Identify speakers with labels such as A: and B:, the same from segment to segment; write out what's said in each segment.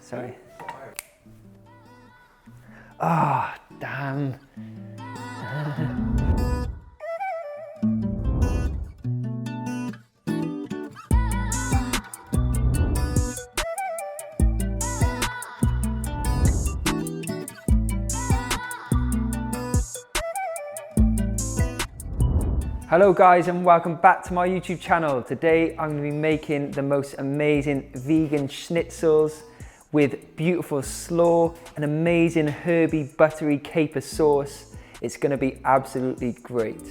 A: Sorry. Ah, oh, damn. Hello guys and welcome back to my YouTube channel. Today I'm going to be making the most amazing vegan schnitzels with beautiful slaw, an amazing herby buttery caper sauce. It's going to be absolutely great.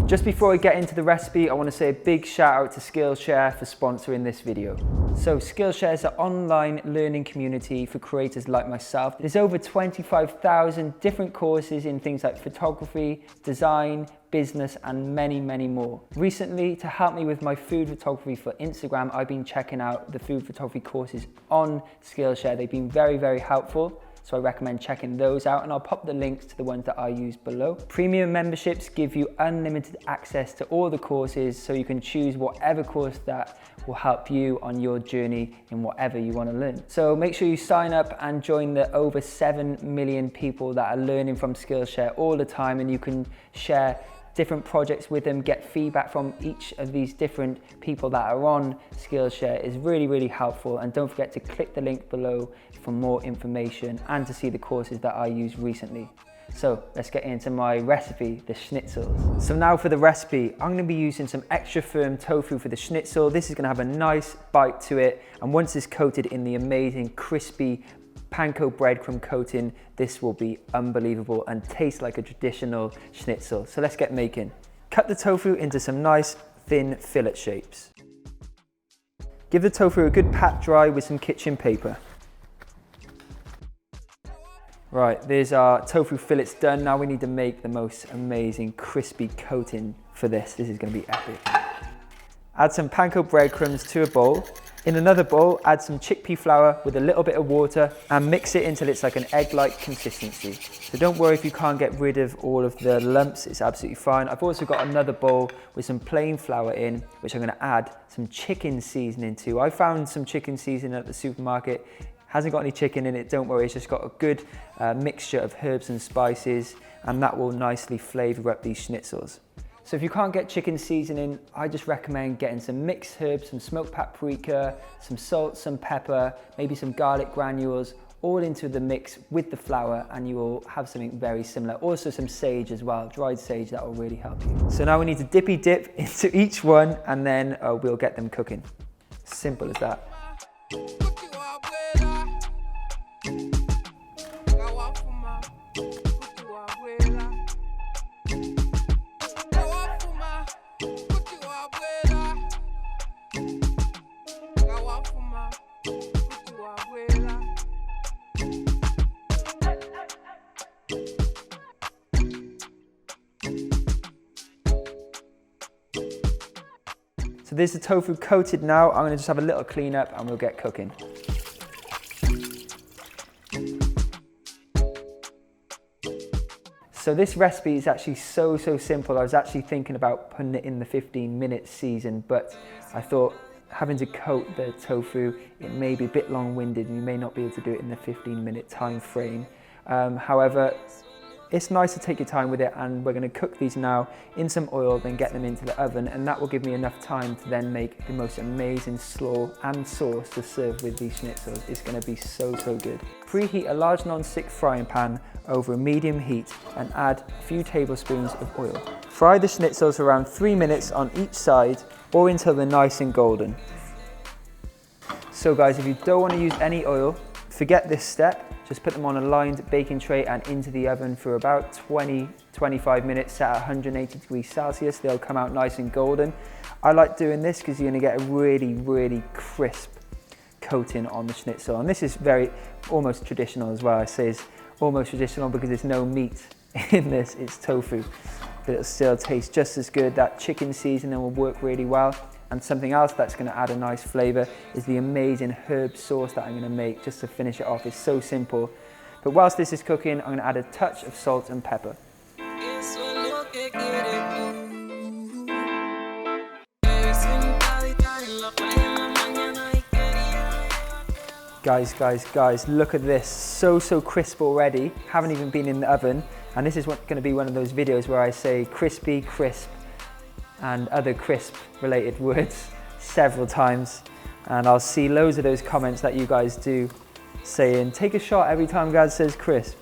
A: Just before I get into the recipe, I want to say a big shout out to Skillshare for sponsoring this video. So Skillshare is an online learning community for creators like myself. There's over 25,000 different courses in things like photography, design, business, and many, many more. Recently, to help me with my food photography for Instagram, I've been checking out the food photography courses on Skillshare. They've been very, very helpful. So I recommend checking those out, and I'll pop the links to the ones that I use below. Premium memberships give you unlimited access to all the courses, so you can choose whatever course that will help you on your journey in whatever you want to learn. So make sure you sign up and join the over 7 million people that are learning from Skillshare all the time, and you can share different projects with them, get feedback from each of these different people that are on Skillshare. Is really, really helpful. And don't forget to click the link below for more information and to see the courses that I used recently. So let's get into my recipe, the schnitzels. So now for the recipe, I'm gonna be using some extra firm tofu for the schnitzel. This is gonna have a nice bite to it. And once it's coated in the amazing crispy panko breadcrumb coating, this will be unbelievable and taste like a traditional schnitzel. So let's get making. Cut the tofu into some nice thin fillet shapes. Give the tofu a good pat dry with some kitchen paper. Right, there's our tofu fillets done. Now we need to make the most amazing crispy coating for this. This is going to be epic. Add some panko breadcrumbs to a bowl. In another bowl, add some chickpea flour with a little bit of water and mix it until it's like an egg-like consistency. So don't worry if you can't get rid of all of the lumps, it's absolutely fine. I've also got another bowl with some plain flour in, which I'm going to add some chicken seasoning to. I found some chicken seasoning at the supermarket. Hasn't got any chicken in it, don't worry, it's just got a good mixture of herbs and spices, and that will nicely flavour up these schnitzels. So if you can't get chicken seasoning, I just recommend getting some mixed herbs, some smoked paprika, some salt, some pepper, maybe some garlic granules, all into the mix with the flour, and you will have something very similar. Also some sage as well, dried sage, that will really help you. So now we need to dippy dip into each one, and then we'll get them cooking. Simple as that. So there's the tofu coated now. I'm gonna just have a little clean up and we'll get cooking. So this recipe is actually so simple. I was actually thinking about putting it in the 15-minute season, but I thought having to coat the tofu, it may be a bit long-winded and you may not be able to do it in the 15-minute time frame. However, it's nice to take your time with it, and we're going to cook these now in some oil, then get them into the oven, and that will give me enough time to then make the most amazing slaw and sauce to serve with these schnitzels. It's going to be so good. Preheat a large non-stick frying pan over a medium heat and add a few tablespoons of oil. Fry the schnitzels for around 3 minutes on each side, or until they're nice and golden. So guys, if you don't want to use any oil, forget this step. Just put them on a lined baking tray and into the oven for about 20-25 minutes set at 180 degrees Celsius. They'll come out nice and golden. I like doing this because you're going to get a really crisp coating on the schnitzel. And this is almost traditional as well. I say it's almost traditional because there's no meat in this, it's tofu. But it'll still taste just as good. That chicken seasoning will work really well. And something else that's going to add a nice flavour is the amazing herb sauce that I'm going to make just to finish it off. It's so simple. But whilst this is cooking, I'm going to add a touch of salt and pepper. Guys, look at this. So crisp already. Haven't even been in the oven. And this is going to be one of those videos where I say crispy, crisp, and other crisp related words several times. And I'll see loads of those comments that you guys do saying, take a shot every time God says crisp.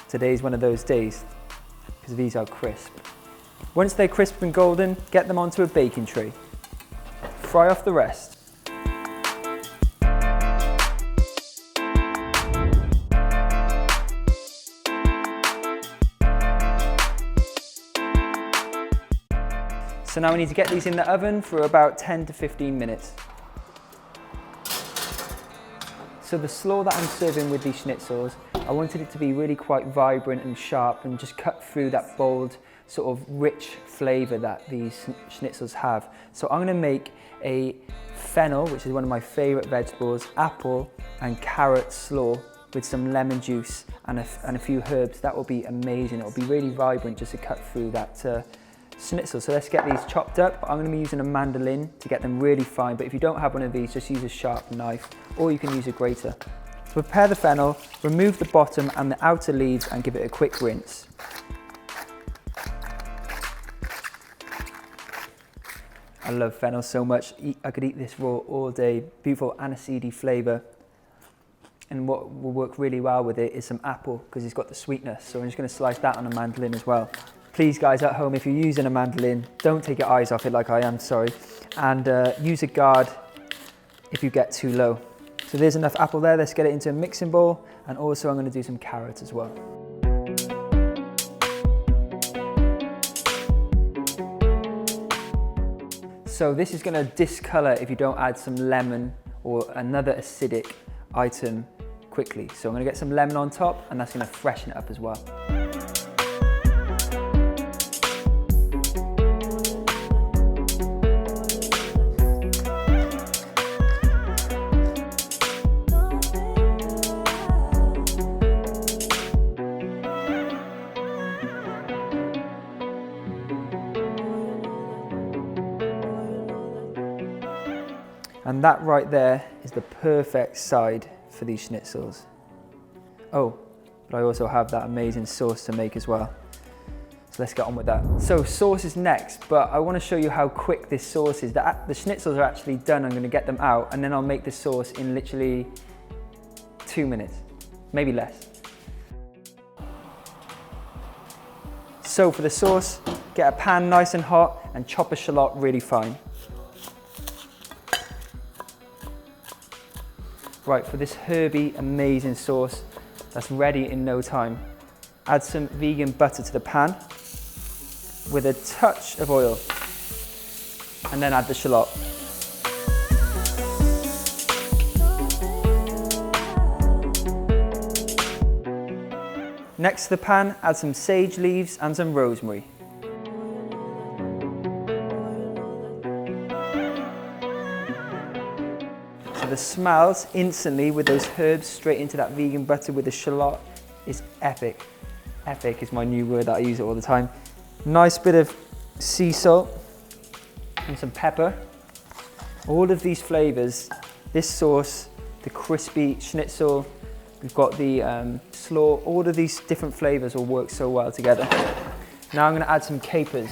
A: Today's one of those days, because these are crisp. Once they're crisp and golden, get them onto a baking tray. Fry off the rest. So now we need to get these in the oven for about 10 to 15 minutes. So the slaw that I'm serving with these schnitzels, I wanted it to be really quite vibrant and sharp and just cut through that bold, sort of rich flavour that these schnitzels have. So I'm going to make a fennel, which is one of my favourite vegetables, apple and carrot slaw with some lemon juice and a few herbs. That will be amazing. It will be really vibrant just to cut through that schnitzel. So let's get these chopped up. I'm going to be using a mandolin to get them really fine, but if you don't have one of these, just use a sharp knife, or you can use a grater. To prepare the fennel, remove the bottom and the outer leaves and give it a quick rinse. I love fennel so much. I could eat this raw all day. Beautiful aniseedy flavour. And what will work really well with it is some apple, because it's got the sweetness. So I'm just going to slice that on a mandolin as well. Please guys at home, if you're using a mandolin, don't take your eyes off it like I am, sorry. And use a guard if you get too low. So there's enough apple there, let's get it into a mixing bowl. And also I'm going to do some carrots as well. So this is going to discolour if you don't add some lemon or another acidic item quickly. So I'm going to get some lemon on top, and that's going to freshen it up as well. And that right there is the perfect side for these schnitzels. Oh, but I also have that amazing sauce to make as well. So let's get on with that. So sauce is next, but I want to show you how quick this sauce is. The schnitzels are actually done. I'm going to get them out and then I'll make the sauce in literally 2 minutes, maybe less. So for the sauce, get a pan nice and hot and chop a shallot really fine. Right, for this herby, amazing sauce that's ready in no time, add some vegan butter to the pan with a touch of oil, and then add the shallot. Next to the pan, add some sage leaves and some rosemary. The smells instantly with those herbs straight into that vegan butter with the shallot is epic. Epic is my new word that I use it all the time. Nice bit of sea salt and some pepper. All of these flavors, this sauce, the crispy schnitzel, we've got the slaw, all of these different flavors will work so well together. Now I'm going to add some capers.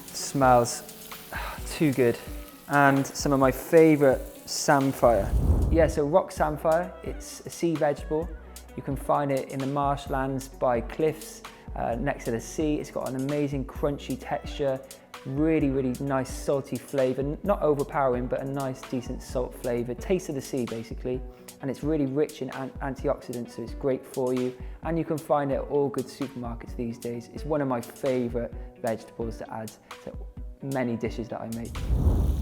A: It smells too good. And some of my favorite samphire. Yeah, so rock samphire, it's a sea vegetable. You can find it in the marshlands by cliffs next to the sea. It's got an amazing crunchy texture, Really, really nice salty flavor, not overpowering, but a nice decent salt flavor. Taste of the sea basically. And it's really rich in antioxidants, so it's great for you. And you can find it at all good supermarkets these days. It's one of my favorite vegetables to add to many dishes that I make.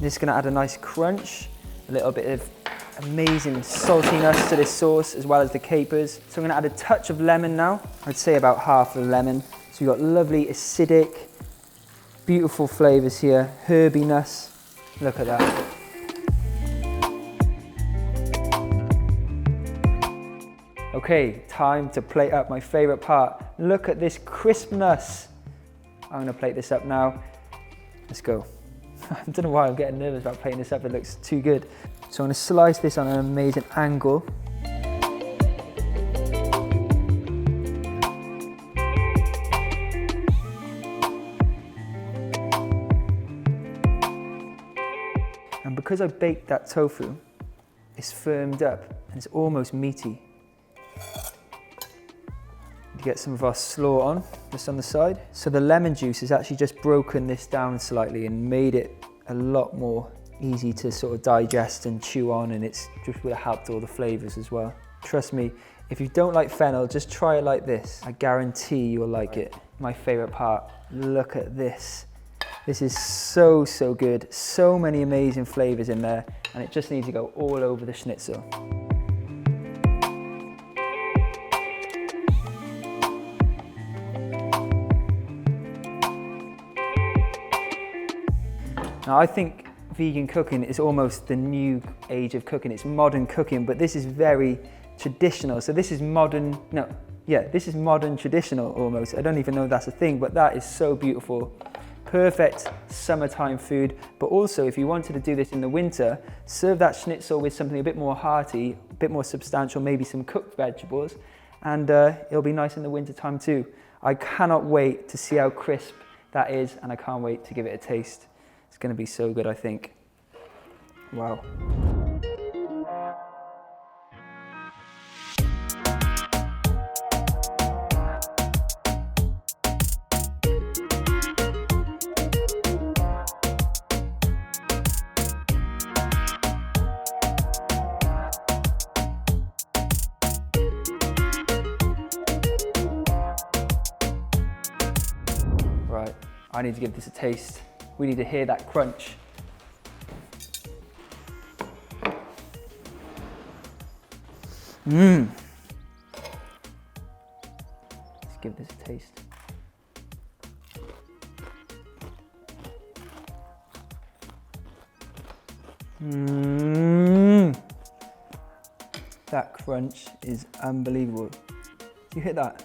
A: This is gonna add a nice crunch, a little bit of amazing saltiness to this sauce, as well as the capers. So I'm gonna add a touch of lemon now. I'd say about half a lemon. So you've got lovely acidic, beautiful flavors here, herbiness. Look at that. Okay, time to plate up, my favorite part. Look at this crispness. I'm gonna plate this up now. Let's go. I don't know why I'm getting nervous about plating this up, it looks too good. So I'm gonna slice this on an amazing angle. And because I baked that tofu, it's firmed up and it's almost meaty. Get some of our slaw on, just on the side. So the lemon juice has actually just broken this down slightly and made it a lot more easy to sort of digest and chew on, and it's just would have helped all the flavors as well. Trust me, if you don't like fennel, just try it like this. I guarantee you'll like it. My favorite part, look at this. This is so, so good. So many amazing flavors in there, and it just needs to go all over the schnitzel. Now I think vegan cooking is almost the new age of cooking. It's modern cooking, but this is very traditional. So this is modern, this is modern traditional almost. I don't even know if that's a thing, but that is so beautiful. Perfect summertime food, but also if you wanted to do this in the winter, serve that schnitzel with something a bit more hearty, a bit more substantial, maybe some cooked vegetables, and it'll be nice in the winter time too. I cannot wait to see how crisp that is, and I can't wait to give it a taste. It's gonna be so good, I think. Wow. Right, I need to give this a taste. We need to hear that crunch. Let's give this a taste. That crunch is unbelievable. You hit that?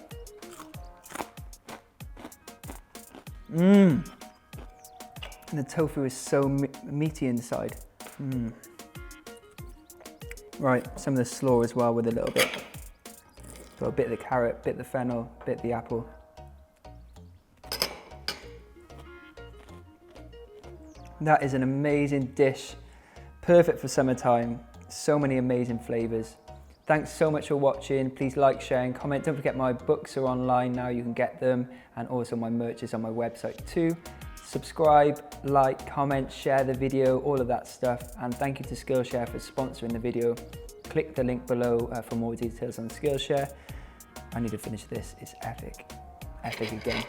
A: And the tofu is so meaty inside. Right, some of the slaw as well with a little bit. So a bit of the carrot, bit of the fennel, bit of the apple. That is an amazing dish, perfect for summertime. So many amazing flavors. Thanks so much for watching. Please like, share and comment. Don't forget my books are online now, you can get them, and also my merch is on my website too. Subscribe, like, comment, share the video, all of that stuff. And thank you to Skillshare for sponsoring the video. Click the link below for more details on Skillshare. I need to finish this, it's epic. Epic again.